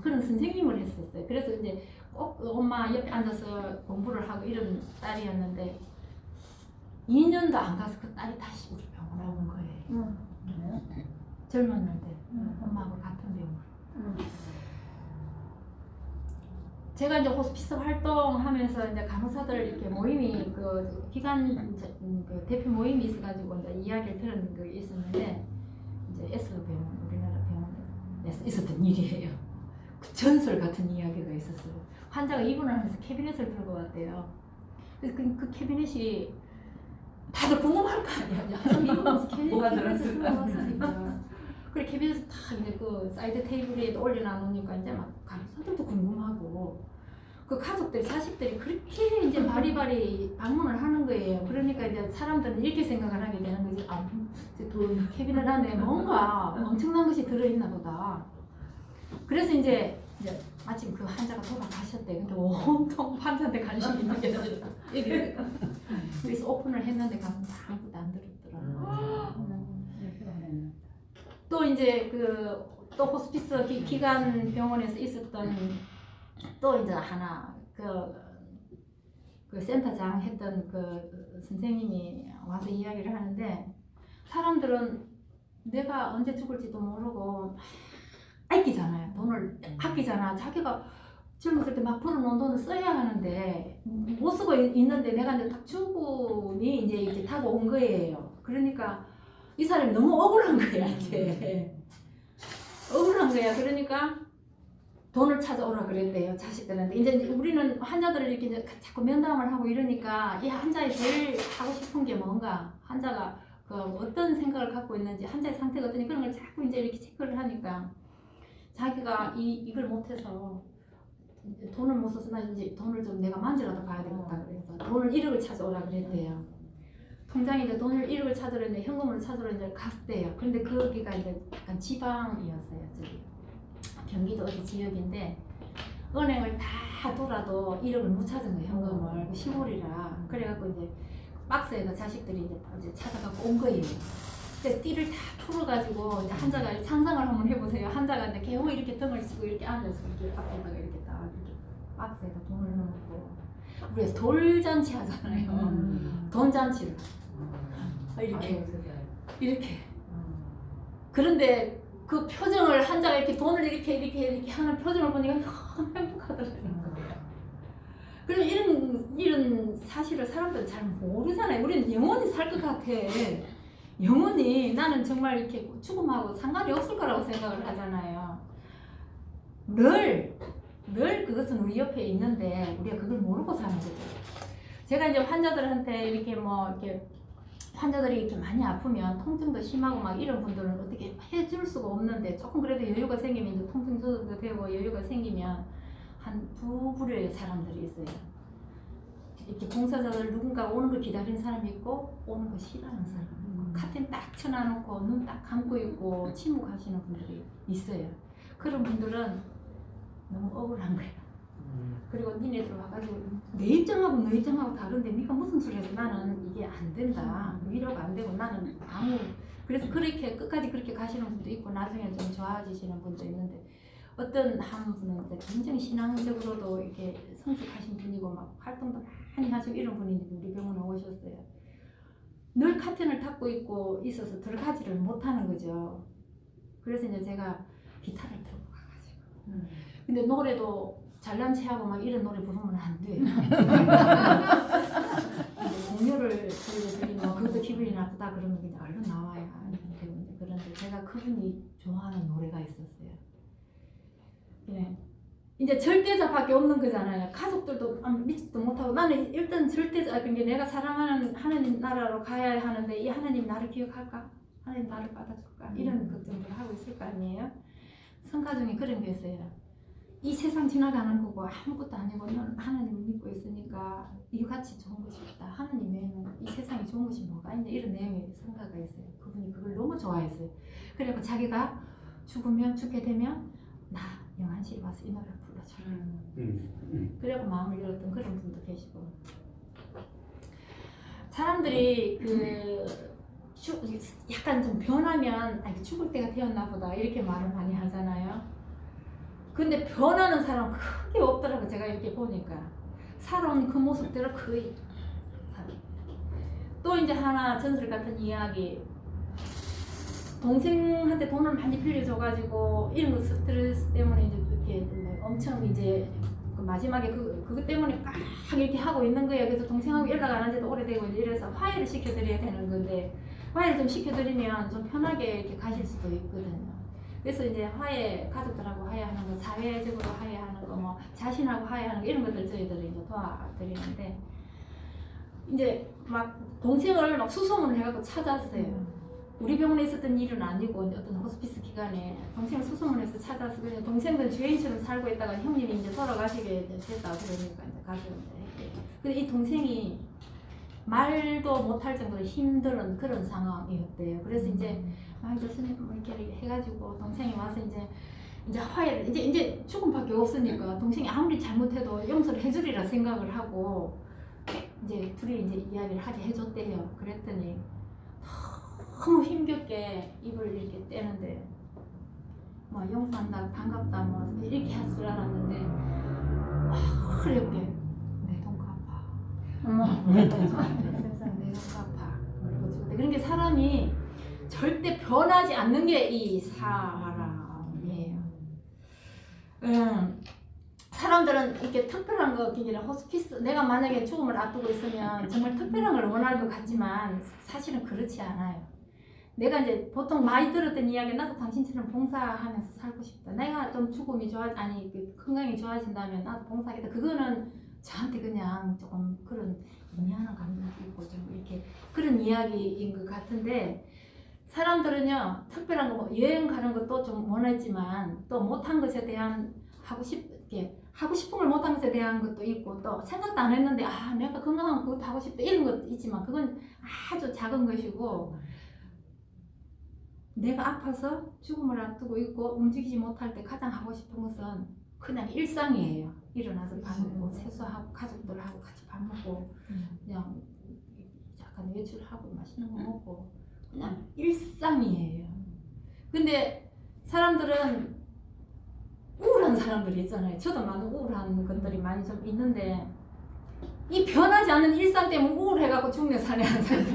그런 선생님을 했었어요. 그래서 이제 꼭 엄마 옆에 앉아서 공부를 하고 이런 딸이었는데 2년도 안 가서 그 딸이 다시 우리 병원에 온 거예요. 젊었는데 엄마하고 같은 병원. 제가 이제 호스피스 활동하면서 이제 간호사들 이렇게 모임이 그 기관 그 대표 모임이 있어가지고 이제 이야기를 들은 게 있었는데 이제 S 병원 우리나라 병원에서 있었던 일이에요. 그 전설 같은 이야기가 있었어요. 환자가 입원을 하면서 캐비넷을 들고 왔대요. 그래서 그 캐비넷이 다들 궁금할 거 아니야. 입원하면서 캐비넷을 들고 왔으니까. 그래 캐비넷을 다 이제 그 사이드 테이블에 올려놔놓으니까 이제 막 간호사들도 궁금하고 그 가족들 자식들이 그렇게 이제 바리바리 방문을 하는 거예요. 그러니까 이제 사람들은 이렇게 생각을 하게 되는 거지. 아, 그 캐비넷 안에 뭔가 엄청난 것이 들어있나 보다. 그래서 이제 마침 그 환자가 돌아가셨대. 근데 온통 환자한테 관심이 있는 게 얘기를. 그래서 오픈을 했는데 아무것도 안 들었더라고요. 또 이제 또 호스피스 기관 병원에서 있었던 또 이제 하나 그 센터장 했던 그 선생님이 와서 이야기를 하는데 사람들은 내가 언제 죽을지도 모르고 아끼잖아요. 돈을 아끼잖아. 자기가 젊었을 때 막 벌어놓은 돈을 써야 하는데 못 쓰고 있는데 내가 이제 딱 죽음이 이제 타고 온 거예요. 그러니까 이 사람이 너무 억울한 거야. 이게 억울한 거야. 그러니까 돈을 찾아오라 그랬대요. 자식들한테. 이제 우리는 환자들을 이렇게 이제 자꾸 면담을 하고 이러니까 이 환자의 제일 하고 싶은 게 뭔가 환자가 그 어떤 생각을 갖고 있는지 환자의 상태가 어떠니 그런 걸 자꾸 이제 이렇게 체크를 하니까 자기가 이걸 못해서 돈을 못 써서 나 이제 돈을 좀 내가 만지라도 봐야 되겠다 그래서 돈을 1억을 찾아오라 그랬대요. 통장에 이제 돈을 1억을 찾으러 이제 현금으로 찾으러 이제 갔대요. 근데 거기가 이제 약간 지방이었어요. 저기 경기도 어디 지역인데 은행을 다 돌아도 1억을 못 찾은 거예요. 현금을 시골이라. 그래갖고 이제 박스에다 자식들이 이제 찾아갖고 온 거예요. 근데 띠를 다 풀어가지고 이제 환자가 상상을 한번 해보세요. 환자가 이제 겨우 이렇게 등을 치고 이렇게 앉아서 이렇게 앞에다가 이렇게 딱 이렇게 박스에다 돈을 넣고 우리가 돌잔치 하잖아요. 돈잔치를 이렇게 아이고, 세상에. 이렇게. 그런데 그 표정을 한자가 이렇게 돈을 이렇게 하는 표정을 보니까 너무 행복하더라고요. 그리고 이런 사실을 사람들은 잘 모르잖아요. 우리는 영원히 살 것 같아. 영원히 나는 정말 이렇게 죽음하고 상관이 없을 거라고 생각을 하잖아요. 늘 그것은 우리 옆에 있는데 우리가 그걸 모르고 사는 거죠. 제가 이제 환자들한테 이렇게 환자들이 이렇게 많이 아프면 통증도 심하고 막 이런 분들은 어떻게 해줄 수가 없는데 조금 그래도 여유가 생기면 이제 통증 조절도 되고 여유가 생기면 한 두 부류의 사람들이 있어요. 이렇게 봉사자들 누군가 오는 걸 기다리는 사람이 있고 오는 거 싫어하는 사람이 있고 카텐 딱 쳐놔놓고 눈 딱 감고 있고 침묵하시는 분들이 있어요. 그런 분들은 너무 억울한 거예요. 그리고 니네들 와가지고 내 입장하고 너 입장하고 다른데 네가 무슨 소리 해도 나는 이게 안 된다. 위로가 안 되고 나는 그래서 그렇게 끝까지 그렇게 가시는 분도 있고 나중에 좀 좋아지시는 분도 있는데 어떤 한 분은 이제 굉장히 신앙적으로도 이렇게 성숙하신 분이고 막 활동도 많이 하시고 이런 분이 우리 병원에 오셨어요. 늘 카텐을 닫고 있고 있어서 들어가지를 못하는 거죠. 그래서 이제 제가 기타를 들고 가가지고 근데 노래도 잘난 체하고 막 이런 노래 부르면 안 돼요. 동료를 그리고 드리면 그것도 기분이 나쁘다 그러면 그냥 얼른 나와야 되는데 그런데 제가 그분이 좋아하는 노래가 있었어요. 예. 이제 절대자밖에 없는 거잖아요. 가족들도 믿지도 못하고 나는 일단 절대자 그러니까 내가 사랑하는 하나님 나라로 가야 하는데 이 하나님 나를 기억할까? 하나님 나를 받아줄까? 이런 걱정을 하고 있을 거 아니에요. 성가 중에 그런 게 있어요. 이 세상 지나가는 거고 아무것도 아니고 너는 하나님을 믿고 있으니까 이같이 좋은 것이 없다. 하나님 외에는 이 세상에 좋은 것이 뭐가 있냐 이런 내용의 성가가 있어요. 그분이 그걸 너무 좋아했어요. 그래서 자기가 죽게 되면 나 영안실에 와서 이 노래를 불러줘라. 그래고 마음을 열었던 그런 분도 계시고 사람들이 약간 좀 변하면 죽을 때가 되었나 보다 이렇게 말을 많이 하잖아요. 근데 변하는 사람은 크게 없더라고. 제가 이렇게 보니까 살아온 그 모습대로 거의 또 이제 하나 전설 같은 이야기. 동생한테 돈을 많이 빌려줘가지고 이런 거 스트레스 때문에 이제 이렇게 엄청 이제 그 마지막에 그것 때문에 꽉 이렇게 하고 있는 거예요. 그래서 동생하고 연락 안 한 지도 오래되고 이래서 화해를 시켜드려야 되는 건데 화해를 좀 시켜드리면 좀 편하게 이렇게 가실 수도 있거든요. 그래서 이제 가족들하고 화해하는 거, 사회적으로 화해하는 거, 뭐 자신하고 화해하는 거 이런 것들 저희들이 이제 도와드리는데 이제 막 동생을 막 수소문을 해갖고 찾았어요. 우리 병원에 있었던 일은 아니고 어떤 호스피스 기관에 동생을 수소문해서 찾아서 그냥 동생은 주인처럼 살고 있다가 형님이 이제 돌아가시게 됐다 그러니까 이제 가셨는데 근데 이 동생이 말도 못할 정도로 힘든 그런 상황이었대요. 그래서 이제 교수님 이렇게 해가지고 동생이 와서 이제 화해를 이제 죽음밖에 없으니까 동생이 아무리 잘못해도 용서를 해주리라 생각을 하고 이제 둘이 이제 이야기를 하게 해줬대요. 그랬더니 너무 힘겹게 입을 이렇게 떼는데 뭐 용서한다 반갑다 뭐 이렇게 할 줄 알았는데 어렵게 내 돈 갚아. 세상 내 돈 갚아. 그런 게 사람이 절대 변하지 않는 게 이 사람이에요. 사람들은 이렇게 특별한 거, 호스피스, 내가 만약에 죽음을 앞두고 있으면 정말 특별한 걸 원할 것 같지만 사실은 그렇지 않아요. 내가 이제 보통 많이 들었던 이야기, 나도 당신처럼 봉사하면서 살고 싶다. 내가 좀 죽음이 건강이 좋아진다면 나도 봉사하겠다. 그거는 저한테 그냥 조금 그런 미안한 감정이 있고 좀 이렇게 그런 이야기인 것 같은데 사람들은요 특별한 거 뭐 여행 가는 것도 좀 원했지만 또 못한 것에 대한 하고 싶은 걸 못한 것에 대한 것도 있고 또 생각도 안 했는데 내가 건강한 그것도 하고 싶다 이런 것도 있지만 그건 아주 작은 것이고 내가 아파서 죽음을 앞두고 있고 움직이지 못할 때 가장 하고 싶은 것은 그냥 일상이에요. 일어나서 밥 먹고 세수하고 가족들하고 같이 밥 먹고 그냥 약간 외출하고 맛있는 거 먹고 그냥 일상이에요. 근데 사람들은 우울한 사람들이 있잖아요. 저도 많은 우울한 것들이 많이 좀 있는데 이 변하지 않는 일상 때문에 우울해갖고 죽네 사네 하는 사람들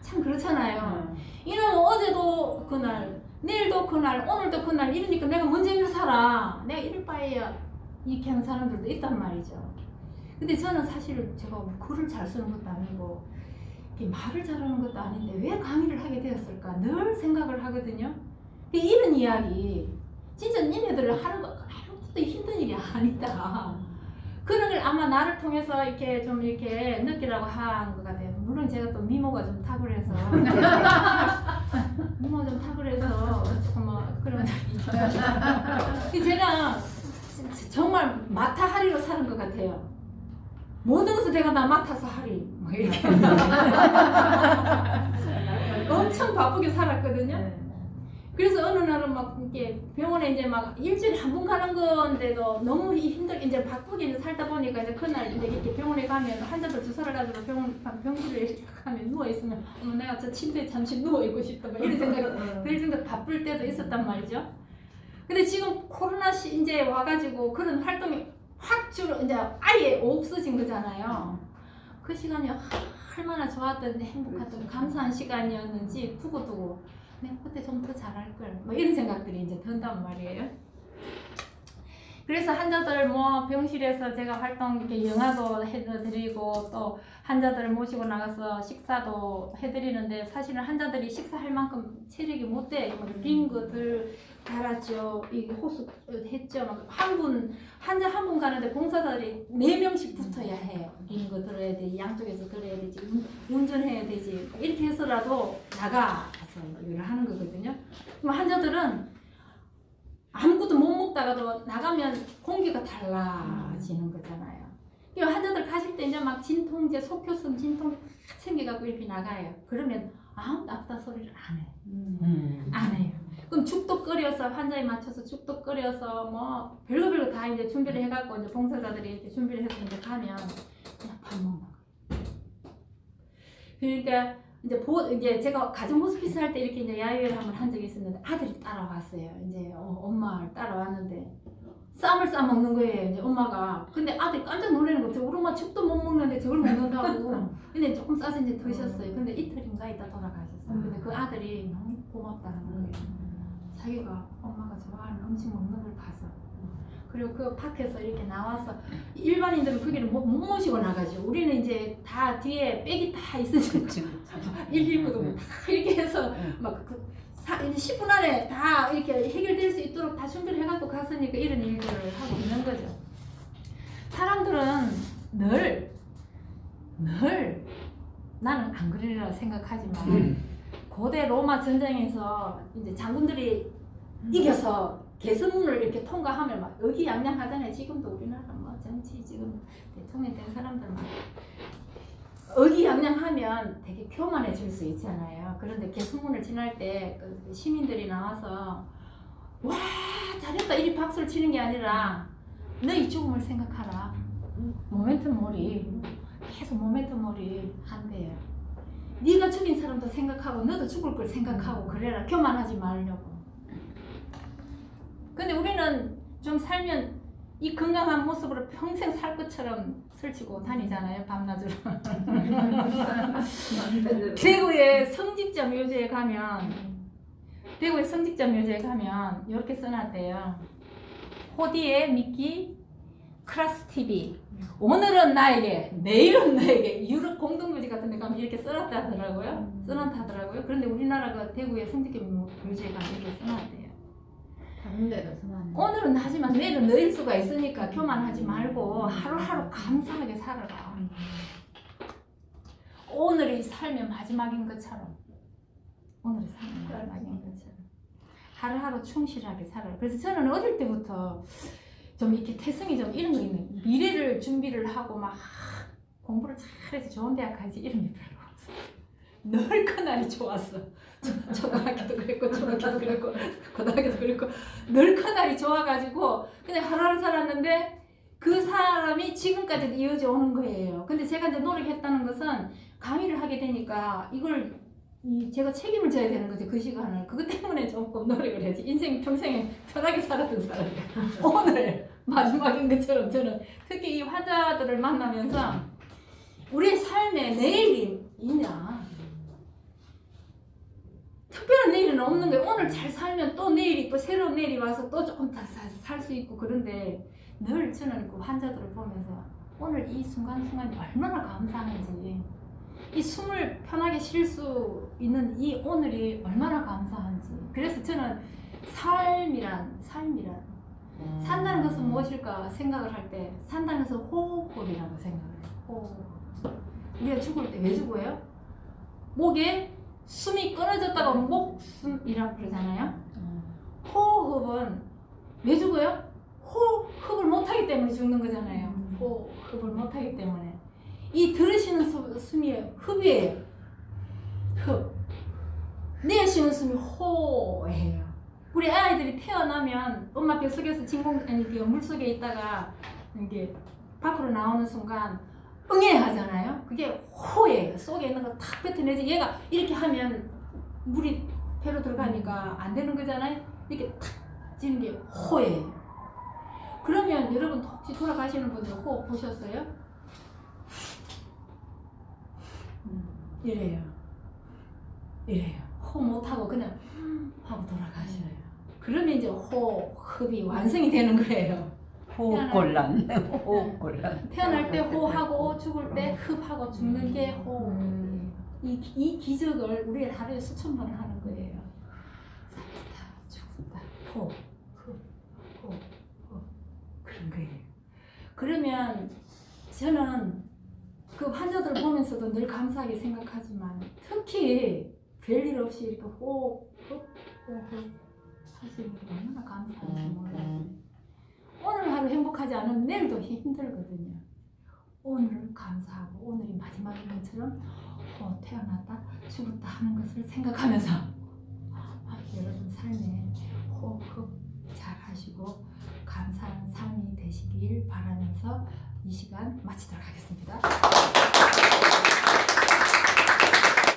참 그렇잖아요. 이놈 어제도 그날, 내일도 그날, 오늘도 그날 이러니까 내가 뭔 재미로 살아. 내가 이럴 바에야 이렇게 하는 사람들도 있단 말이죠. 근데 저는 사실 제가 글을 잘 쓰는 것도 아니고 이렇게 말을 잘하는 것도 아닌데 왜 강의를 하게 되었을까 늘 생각을 하거든요. 이런 이야기 진짜 니네들 하는 거 아무것도 힘든 일이 아니다. 그런 걸 아마 나를 통해서 이렇게 좀 이렇게 느끼라고 한 것 같아요. 물론 제가 또 미모가 좀 탁월해서 미모가 좀 탁월해서 뭐 그런 제가 정말 마타하리로 사는 것 같아요. 모든 것을 내가 다 맡아서 하리 뭐 이렇게 엄청 바쁘게 살았거든요. 그래서 어느 날은 막 이렇게 병원에 이제 막 일주일에 한 번 가는 건데도 너무 힘들게 이제 바쁘게 이제 살다 보니까 이제 그날 이제 이렇게 병원에 가면 환자들 주사를 가지고 병실에 이렇게 가면 누워 있으면 어머 내가 저 침대에 잠시 누워 있고 싶다 막 이런 생각이 들 정도 바쁠 때도 있었단 말이죠. 근데 지금 코로나 이제 와가지고 그런 활동이 확 줄어 이제 아예 없어진 거잖아요. 그 시간이 얼마나 좋았던 행복했던 감사한 시간이었는지 두고두고 내가 그때 좀 더 잘할걸 뭐 이런 생각들이 이제 든단 말이에요. 그래서 환자들 뭐 병실에서 제가 활동 이렇게 영화도 해드리고 또 환자들을 모시고 나가서 식사도 해드리는데 사실은 환자들이 식사할 만큼 체력이 못 돼. 링거들 달았죠. 이 호수 했죠. 환자 한 분 가는데 봉사자들이 4명씩 붙어야 해요. 링거 들어야 되지, 양쪽에서 들어야 되지, 운전해야 되지. 이렇게 해서라도 나가서 일을 하는 거거든요. 그럼 환자들은 아무것도 못 먹다가도 나가면 공기가 달라지는 거잖아요. 이 환자들 가실 때 이제 막 진통제, 속효성 진통 챙겨갖고 이렇게 나가요. 그러면 아무도 아프다 소리를 안 해. 안 해요. 그럼 죽도 끓여서 환자에 맞춰서 죽도 끓여서 뭐 별거 다 이제 준비를 해갖고 이제 봉사자들이 이렇게 준비를 해서 이제 가면 그냥 밥 먹는 거예요. 그러니까 이제 제가 가정 호스피스 할 때 이렇게 이제 야유회를 한번 한 적이 있었는데 아들이 따라왔어요. 이제 엄마를 따라왔는데 쌈을 싸 먹는 거예요. 이제 엄마가. 근데 아들이 깜짝 놀라는 거죠. 우리 엄마 죽도 못 먹는데 저걸 먹는다고. 근데 조금 싸서 이제 드셨어요. 근데 이틀인가 있다 돌아가셨어요. 근데 그 아들이 너무 고맙다는 거예요. 자기가 엄마가 좋아하는 음식 먹는 걸 봐서. 그리고 그 밖에서 이렇게 나와서 일반인들은 거기를 못 모시고 나가죠. 우리는 이제 다 뒤에 백이 다 있으니까 119도 다 이렇게 해서 막 10분 안에 다 이렇게 해결될 수 있도록 다 준비를 해갖고 갔으니까 이런 일들을 하고 있는 거죠. 사람들은 늘 나는 안 그러리라 생각하지만 고대 로마 전쟁에서 이제 장군들이 이겨서 개선문을 이렇게 통과하면 막 의기양양하잖아요. 지금도 우리나라 뭐 정치 지금 대통령 된 사람들 막 의기양양하면 되게 교만해질 수 있잖아요. 그런데 개선문을 지날 때 그 시민들이 나와서 와 잘했다 이리 박수를 치는 게 아니라 너희 죽음을 생각하라. 모멘텀 몰이 계속 모멘텀 몰이 한대요. 네가 죽인 사람도 생각하고 너도 죽을 걸 생각하고 그래라. 교만하지 말려고. 근데 우리는 좀 살면 이 건강한 모습으로 평생 살 것처럼 설치고 다니잖아요. 밤낮으로. 대구의 성직자 묘지에 가면 이렇게 써놨대요. 호디에 미끼 크라스 TV. 오늘은 나에게, 내일은 너에게. 유럽 공동묘지 같은 데 가면 이렇게 써놨다더라고요. 그런데 우리나라가 대구의 성직자 묘지에 가면 이렇게 써놨대요. 다른 데도 써놨네. 오늘은 하지만 내일은 너일 수가 있으니까 교만하지 말고 하루하루 감사하게 살아라. 오늘이 삶의 마지막인 것처럼 하루하루 충실하게 살아라. 그래서 저는 어릴 때부터 좀 이렇게 태성이 좀 이런 거 있는 미래를 준비를 하고 막 공부를 잘해서 좋은 대학 가야지 이런 게 별로 없어요. 늘 그날이 좋았어. 초등학교도 그랬고 중학교도 그랬고 고등학교도 그랬고 늘 그날이 좋아가지고 그냥 하루하루 살았는데 그 사람이 지금까지도 이어져 오는 거예요. 근데 제가 이제 노력했다는 것은 강의를 하게 되니까 이걸 제가 책임을 져야 되는 거죠. 그 시간을. 그것 때문에 조금 노력을 해야지. 인생 평생에 편하게 살았던 사람이에요. 오늘 마지막인 것처럼 저는 특히 이 환자들을 만나면서 우리의 삶에 내일이 있냐? 특별한 내일은 없는 거예요. 오늘 잘 살면 또 내일이 또 새로운 내일이 와서 또 조금 더 살 수 있고 그런데 늘 저는 그 환자들을 보면서 오늘 이 순간순간이 얼마나 감사한지 이 숨을 편하게 쉴 수 있는 이 오늘이 얼마나 감사한지 그래서 저는 삶이란 산다는 것은 무엇일까 생각을 할 때 산다는 것은 호흡이라고 생각을 해요. 호흡. 우리가 죽을 때 왜 죽어요? 목에 숨이 끊어졌다가 목숨이라고 그러잖아요. 호흡은 왜 죽어요? 호흡을 못하기 때문에 죽는 거잖아요. 호흡을 못하기 때문에 이 들으시는 숨이 흡이에요. 흡. 내쉬는 숨이 호예요. 우리 아이들이 태어나면 엄마 뱃속에서 물속에 있다가 이게 밖으로 나오는 순간 응애 하잖아요. 그게 호예요. 속에 있는 거 탁 뱉어내지. 얘가 이렇게 하면 물이 배로 들어가니까 안 되는 거잖아요. 이렇게 탁 지는 게 호예요. 그러면 여러분 혹시 돌아가시는 분들 호흡 보셨어요? 이래요. 호흡 못하고 그냥 하고 돌아가셔요. 그러면 이제 호흡이 완성이 되는 거예요. 호흡곤란. 호흡곤란. 태어날 때 호하고 죽을 때 흡하고 죽는 게 호흡이에요. 이 기적을 우리 하루에 수천 번을 하는 거예요. 살다 죽는다. 호흡, 호흡, 그런 거예요. 그러면 저는 그 환자들 보면서도 늘 감사하게 생각하지만 특히 별일 없이 이렇게 호흡 하시는 게 얼마나 감사한지 몰라요. 오늘 하루 행복하지 않으면 내일도 힘들거든요. 오늘 감사하고 오늘이 마지막인 것처럼 태어났다 죽었다 하는 것을 생각하면서 여러분 삶에 호흡 잘 하시고 감사한 삶이 되시길 바라면서 이 시간 마치도록 하겠습니다.